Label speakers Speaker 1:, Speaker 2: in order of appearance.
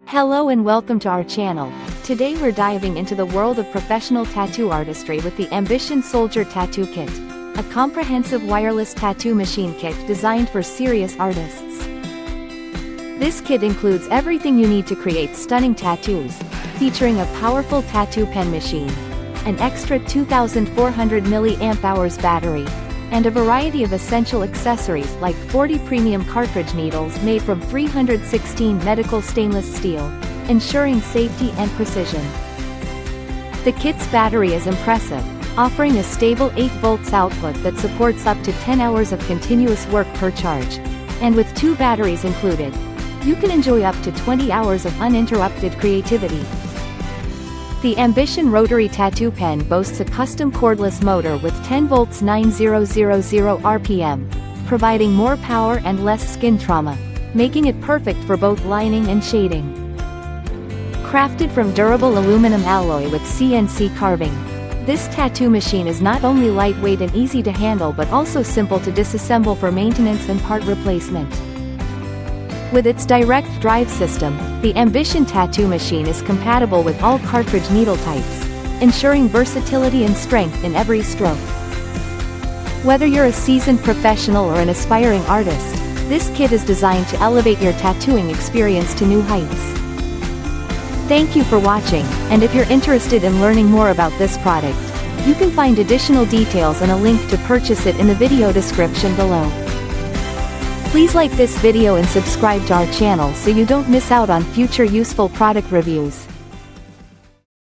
Speaker 1: Hello and welcome to our channel. Today we're diving into the world of professional tattoo artistry with the Ambition Soldier Tattoo Kit, a comprehensive wireless tattoo machine kit designed for serious artists. This kit includes everything you need to create stunning tattoos, featuring a powerful tattoo pen machine, an extra 2400 mAh battery, and a variety of essential accessories like 40 premium cartridge needles made from 316 medical stainless steel, ensuring safety and precision. The kit's battery is impressive, offering a stable 8 volts output that supports up to 10 hours of continuous work per charge. And with 2 batteries included, you can enjoy up to 20 hours of uninterrupted creativity. The Ambition Rotary Tattoo Pen boasts a custom cordless motor with 10 volts 9000 RPM, providing more power and less skin trauma, making it perfect for both lining and shading. Crafted from durable aluminum alloy with CNC carving, this tattoo machine is not only lightweight and easy to handle but also simple to disassemble for maintenance and part replacement. With its direct drive system, the Ambition tattoo machine is compatible with all cartridge needle types, ensuring versatility and strength in every stroke. Whether you're a seasoned professional or an aspiring artist, this kit is designed to elevate your tattooing experience to new heights. Thank you for watching, and if you're interested in learning more about this product, you can find additional details and a link to purchase it in the video description below. Please like this video and subscribe to our channel so you don't miss out on future useful product reviews.